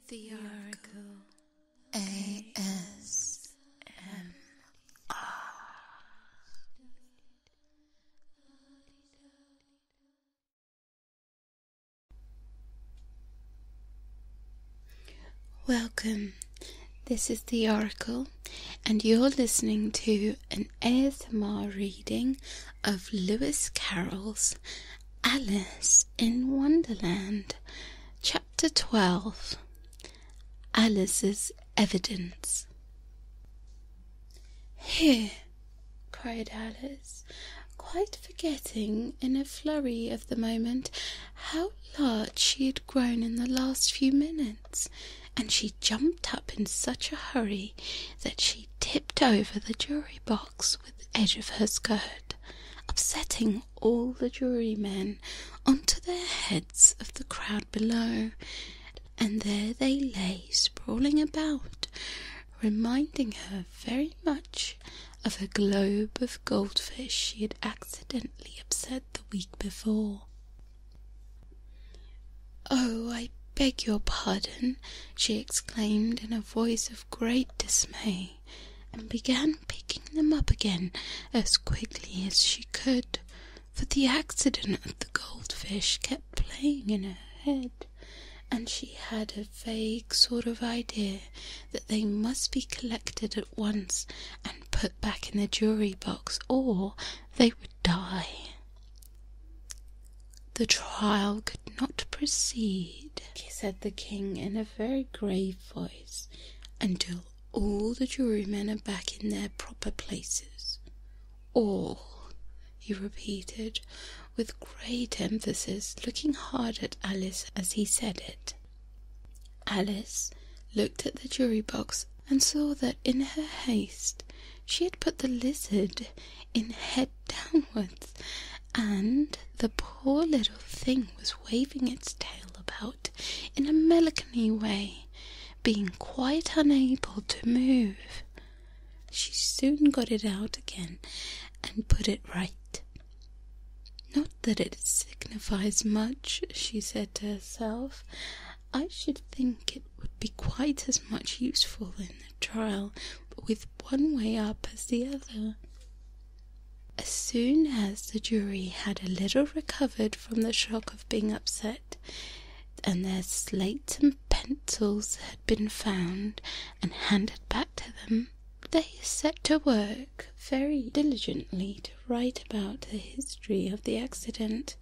The Oracle ASMR. Welcome, this is the Oracle, and you're listening to an ASMR reading of Lewis Carroll's Alice in Wonderland, Chapter 12, Alice's Evidence. "Here," cried Alice, quite forgetting in a flurry of the moment how large she had grown in the last few minutes, and she jumped up in such a hurry that she tipped over the jury box with the edge of her skirt, upsetting all the jurymen onto their heads of the crowd below, and there they lay sprawling about, reminding her very much of a globe of goldfish she had accidentally upset the week before. "Oh, I beg your pardon," she exclaimed in a voice of great dismay, and began picking them up again as quickly as she could, for the accident of the goldfish kept playing in her head, and she had a vague sort of idea that they must be collected at once and put back in the jury box, or they would die. "The trial could not proceed," said the king in a very grave voice, "until all the jurymen are back in their proper places. All," he repeated, with great emphasis, looking hard at Alice as he said it. Alice looked at the jury box and saw that in her haste she had put the lizard in head downwards, and the poor little thing was waving its tail about in a melancholy way, being quite unable to move. She soon got it out again and put it right. "Not that it signifies much," she said to herself. "I should think it would be quite as much useful in the trial, but with one way up as the other." As soon as the jury had a little recovered from the shock of being upset, and their slates and pencils had been found and handed back to them, they set to work very diligently to write about the history of the accident,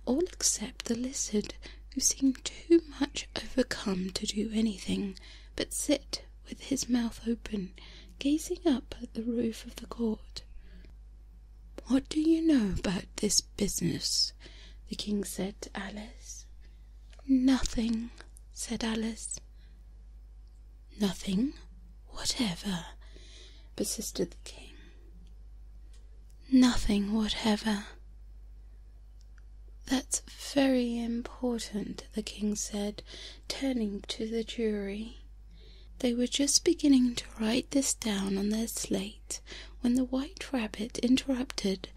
all except the lizard, who seemed too much overcome to do anything but sit with his mouth open, gazing up at the roof of the court. "What do you know about this business?" the king said to Alice. "Nothing," said Alice. "Nothing whatever?" persisted the king. "Nothing whatever." "That's very important," the king said, turning to the jury. They were just beginning to write this down on their slate when the White Rabbit interrupted.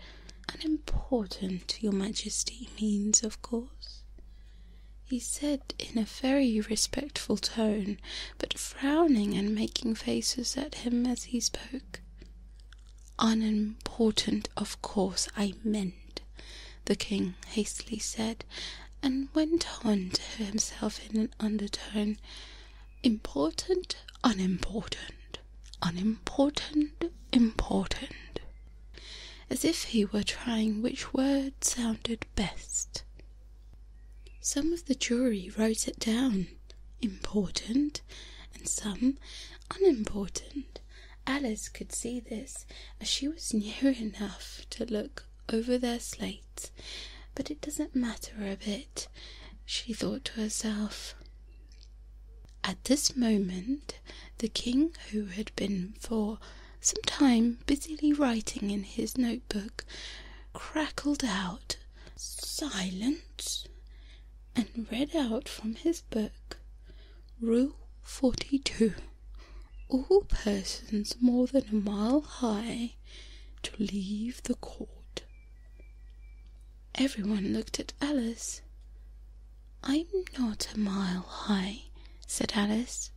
"Unimportant, your Majesty, means, of course," he said in a very respectful tone, but frowning and making faces at him as he spoke. "Unimportant, of course, I meant," the king hastily said, and went on to himself in an undertone. "Important, unimportant, unimportant, important," as if he were trying which word sounded best. Some of the jury wrote it down, important, and some unimportant. Alice could see this, as she was near enough to look over their slates, but it doesn't matter a bit, she thought to herself. At this moment, the king, who had been for some time busily writing in his notebook, crackled out, "Silence," and read out from his book, "Rule 42. All persons more than a mile high to leave the court." Everyone looked at Alice. "I'm not a mile high," said Alice.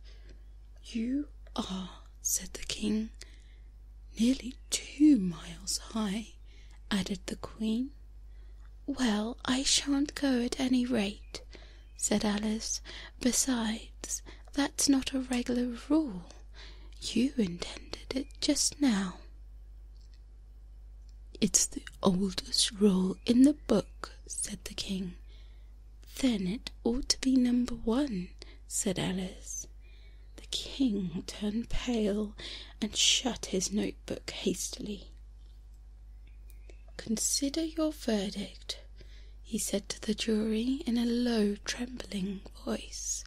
"You are," said the king. "Nearly 2 miles high," added the queen. "Well, I shan't go at any rate," said Alice. "Besides, that's not a regular rule. You intended it just now." "It's the oldest rule in the book," said the king. "Then it ought to be number 1, said Alice. The king turned pale and shut his notebook hastily. "Consider your verdict," he said to the jury in a low, trembling voice.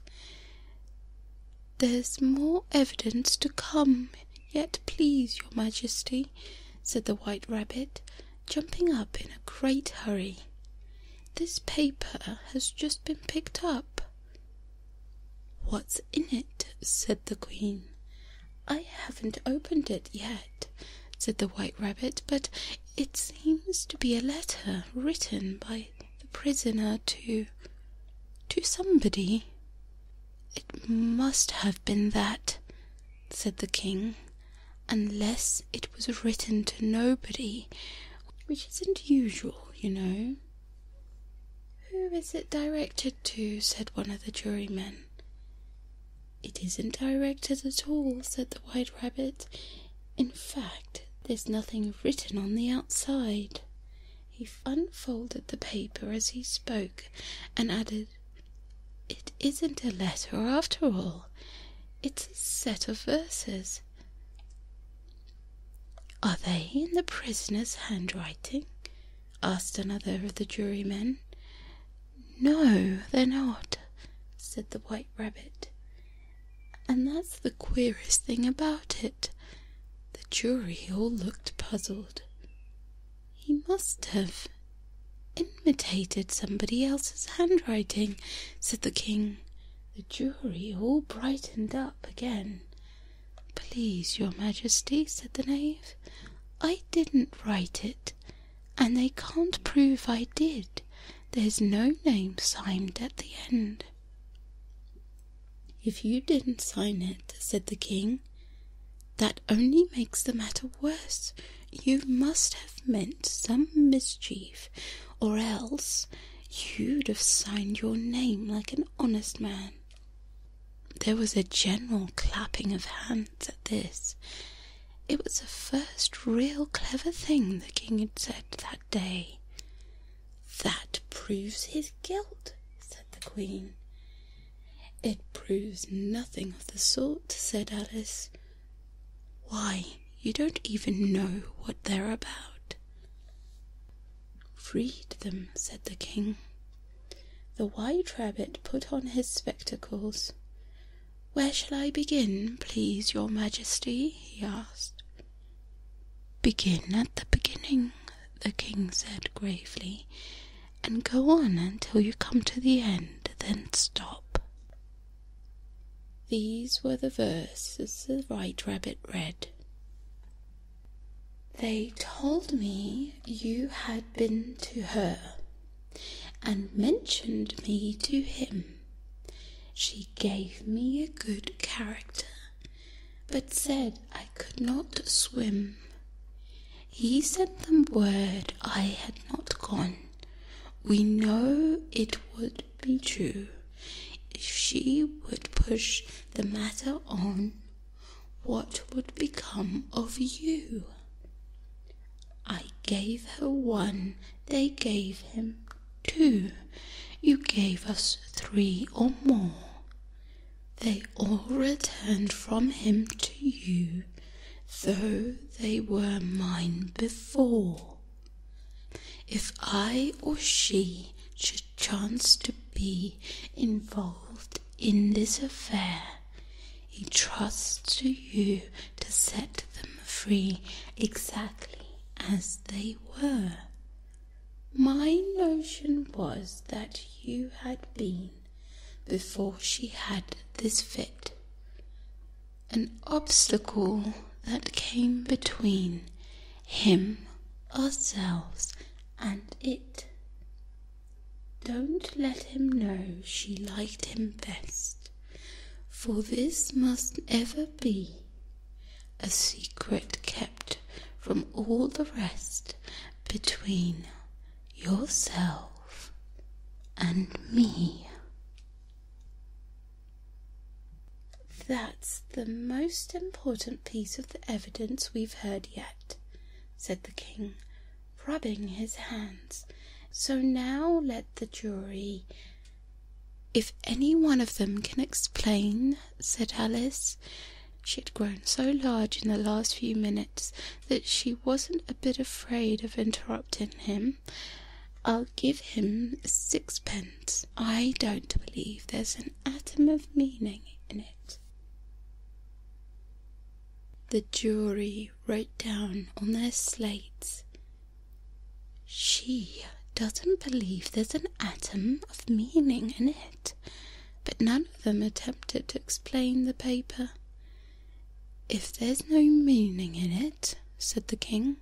"There's more evidence to come yet, please, your Majesty," said the White Rabbit, jumping up in a great hurry. "This paper has just been picked up." "What's in it?" said the Queen. "I haven't opened it yet," said the White Rabbit, "but it seems to be a letter written by the prisoner to somebody." "It must have been that," said the King, "unless it was written to nobody, which isn't usual, you know." "Who is it directed to?" said one of the jurymen. "It isn't directed at all," said the White Rabbit. "In fact, there's nothing written on the outside." He unfolded the paper as he spoke and added, "It isn't a letter after all. It's a set of verses." "Are they in the prisoner's handwriting?" asked another of the jurymen. "No, they're not," said the White Rabbit. "And that's the queerest thing about it." The jury all looked puzzled. "He must have imitated somebody else's handwriting," said the King. The jury all brightened up again. "Please, your Majesty," said the knave, "I didn't write it, and they can't prove I did. There's no name signed at the end." "If you didn't sign it," said the King, "that only makes the matter worse. You must have meant some mischief, or else you'd have signed your name like an honest man." There was a general clapping of hands at this. It was the first real clever thing the King had said that day. "That proves his guilt," said the Queen. "It proves nothing of the sort," said Alice. "Why, you don't even know what they're about." "Read them," said the King. The White Rabbit put on his spectacles. "Where shall I begin, please, your Majesty?" he asked. "Begin at the beginning," the King said gravely, "and go on until you come to the end, then stop." These were the verses the White Rabbit read. "They told me you had been to her, and mentioned me to him. She gave me a good character, but said I could not swim. He sent them word I had not gone. We know it would be true if she would push the matter on. What would become of you? I gave her 1, they gave him 2. You gave us 3 or more. They all returned from him to you, though they were mine before. If I or she should chance to be involved in this affair, he trusts to you to set them free exactly as they were. My notion was that you had been, before she had this fit, an obstacle that came between him, ourselves, and it. Don't let him know she liked him best. For this must ever be a secret kept from all the rest between yourself and me." "That's the most important piece of the evidence we've heard yet," said the king, rubbing his hands. "So now let the jury—" "If any one of them can explain," said Alice. She had grown so large in the last few minutes that she wasn't a bit afraid of interrupting him. "I'll give him 6 pence. I don't believe there's an atom of meaning in it." The jury wrote down on their slates, "She doesn't believe there's an atom of meaning in it," but none of them attempted to explain the paper. "If there's no meaning in it," said the king,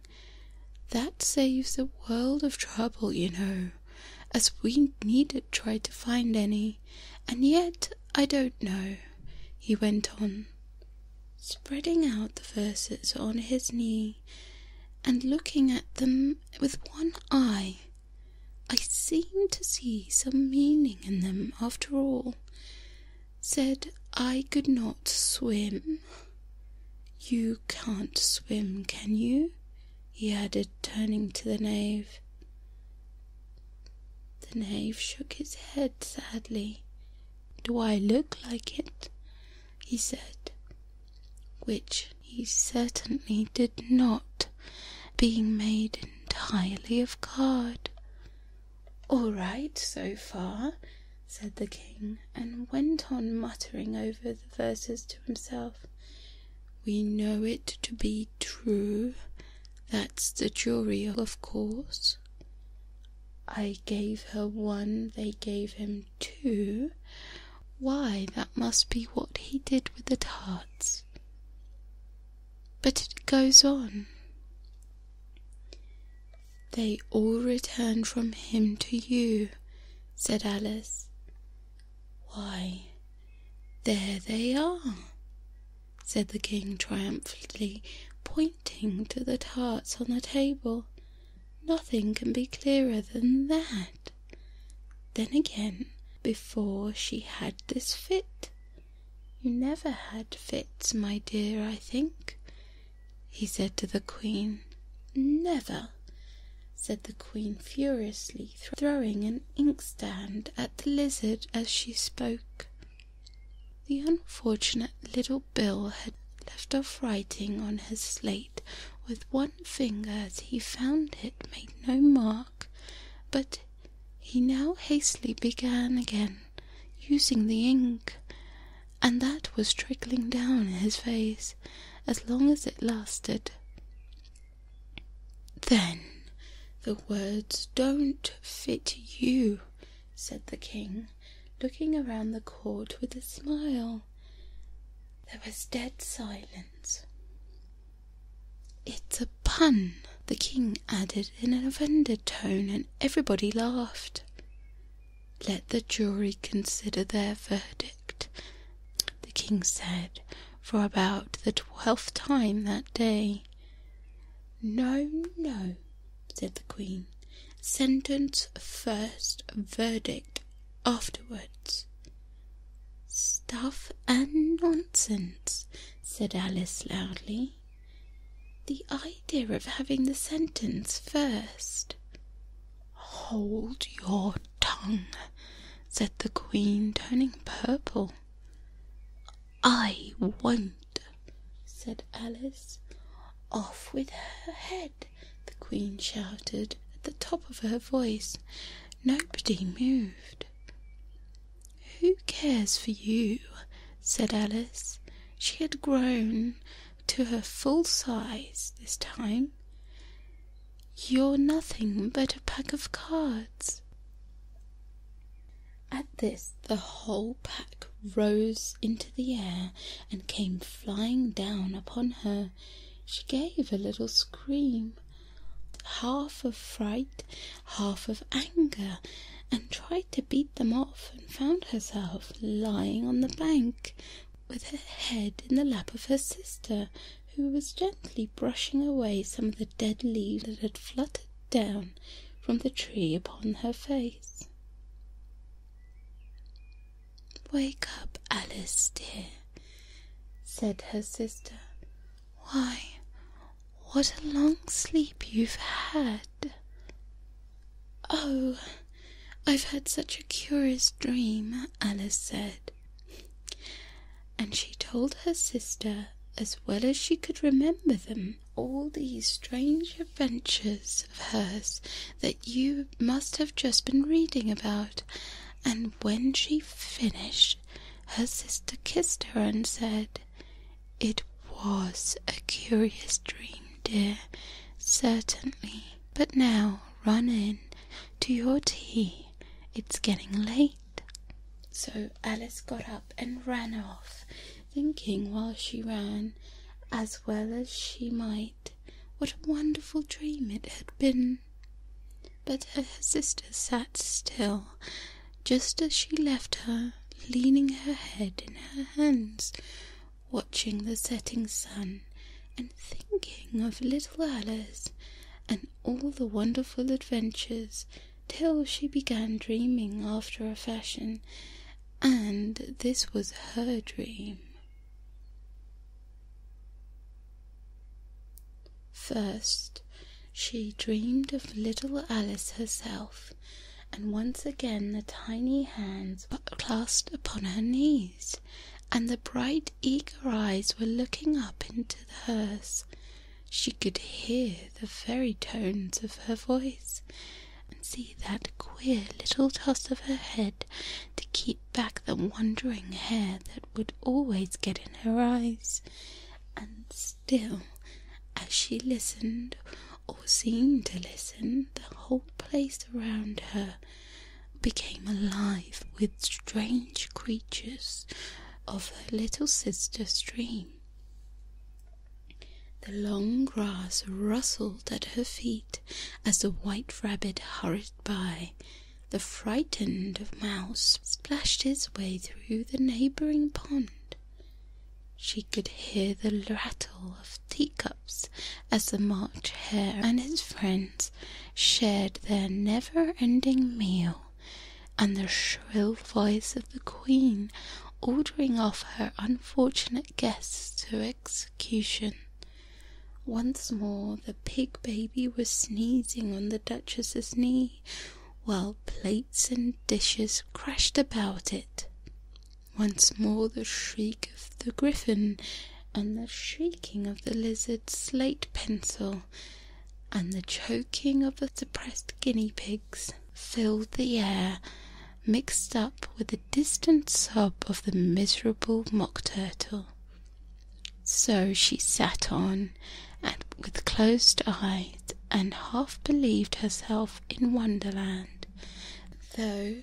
"that saves a world of trouble, you know, as we needn't try to find any. And yet I don't know," he went on, spreading out the verses on his knee and looking at them with one eye. "I seem to see some meaning in them after all. Said I could not swim. You can't swim, can you?" he added, turning to the knave. The knave shook his head sadly. "Do I look like it?" he said, which he certainly did not, being made entirely of card. "All right so far," said the king, and went on muttering over the verses to himself. "We know it to be true. That's the jury, of course. I gave her 1, they gave him 2. Why, that must be what he did with the tarts." But it goes on. "They all returned from him to you," said Alice. "Why, there they are," said the king triumphantly, pointing to the tarts on the table. "Nothing can be clearer than that. Then again, before she had this fit. You never had fits, my dear, I think," he said to the queen. "Never," said the queen furiously, throwing an inkstand at the lizard as she spoke. The unfortunate little Bill had left off writing on his slate with one finger as he found it made no mark, but he now hastily began again, using the ink, and that was trickling down his face as long as it lasted. "Then the words don't fit you," said the king, looking around the court with a smile. There was dead silence. "It's a pun," the king added in an offended tone, and everybody laughed. "Let the jury consider their verdict," the king said, for about the 12th time that day. "No, no," said the queen. "Sentence first, verdict afterwards." "Stuff and nonsense," said Alice loudly. "The idea of having the sentence first." "Hold your tongue," said the queen, turning purple. "I won't," said Alice. "Off with her head," the queen shouted at the top of her voice. Nobody moved. "Who cares for you?" said Alice. She had grown to her full size this time. "You're nothing but a pack of cards." At this the whole pack rose into the air and came flying down upon her. She gave a little scream, half of fright, half of anger, and tried to beat them off, and found herself lying on the bank with her head in the lap of her sister, who was gently brushing away some of the dead leaves that had fluttered down from the tree upon her face. "Wake up, Alice, dear," said her sister. "Why, what a long sleep you've had." "Oh, I've had such a curious dream," Alice said. And she told her sister, as well as she could remember them, all these strange adventures of hers that you must have just been reading about. And when she finished, her sister kissed her and said, "It was a curious dream, dear, certainly. But now run in to your tea. It's getting late." So Alice got up and ran off, thinking while she ran, as well as she might, what a wonderful dream it had been. But her sister sat still, just as she left her, leaning her head in her hands, watching the setting sun, and thinking of little Alice and all the wonderful adventures, till she began dreaming after a fashion, and this was her dream. First, she dreamed of little Alice herself, and once again the tiny hands were clasped upon her knees, and the bright, eager eyes were looking up into hers. She could hear the very tones of her voice, and see that queer little toss of her head to keep back the wandering hair that would always get in her eyes. And still, as she listened, or seemed to listen, the whole place around her became alive with strange creatures of her little sister's dream. The long grass rustled at her feet as the white rabbit hurried by. The frightened mouse splashed his way through the neighbouring pond. She could hear the rattle of teacups as the March Hare and his friends shared their never-ending meal, and the shrill voice of the Queen ordering off her unfortunate guests to execution. Once more the pig baby was sneezing on the Duchess's knee, while plates and dishes crashed about it. Once more the shriek of the griffin, and the shrieking of the lizard's slate pencil, and the choking of the suppressed guinea pigs filled the air, mixed up with the distant sob of the miserable mock turtle. So she sat on, and with closed eyes, and half believed herself in Wonderland, though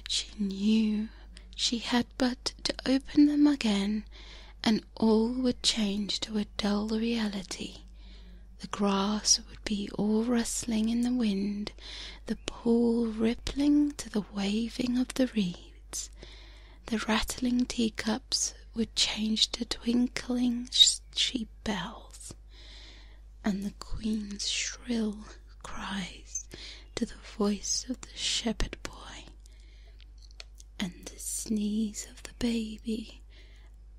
she knew she had but to open them again, and all would change to a dull reality. The grass would be all rustling in the wind, the pool rippling to the waving of the reeds. The rattling teacups would change to twinkling sheep bells, and the Queen's shrill cries to the voice of the shepherd boy, and the sneeze of the baby,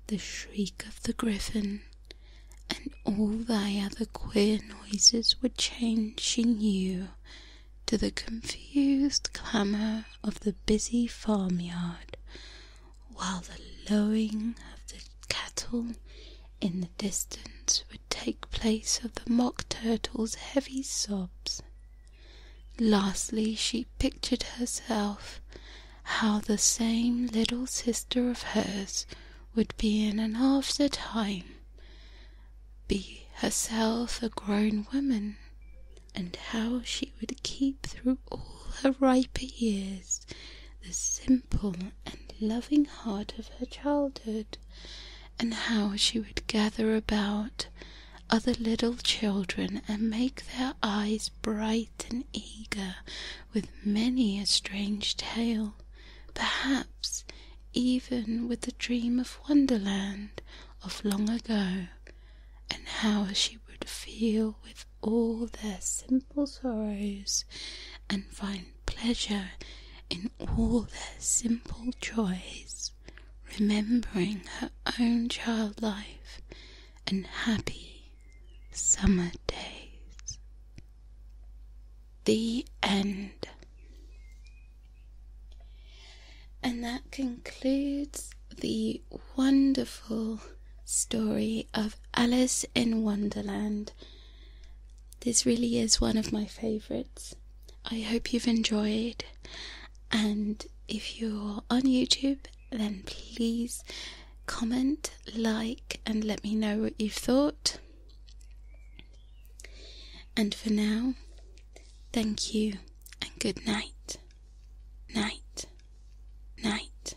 the shriek of the griffin, and all thy other queer noises would change, she knew, to the confused clamour of the busy farmyard, while the lowing of the cattle in the distance would take place of the mock turtle's heavy sobs. Lastly, she pictured herself how the same little sister of hers would be in an after time, be herself a grown woman, and how she would keep through all her riper years the simple and loving heart of her childhood, and how she would gather about other little children and make their eyes bright and eager with many a strange tale, perhaps even with the dream of Wonderland of long ago, and how she would feel with all their simple sorrows, and find pleasure in all their simple joys, remembering her own child life and happy summer days. The end. And that concludes the wonderful story of Alice in Wonderland. This really is one of my favourites. I hope you've enjoyed, and if you're on YouTube, then please comment, like, and let me know what you've thought. And for now, thank you and good night. Night. Night.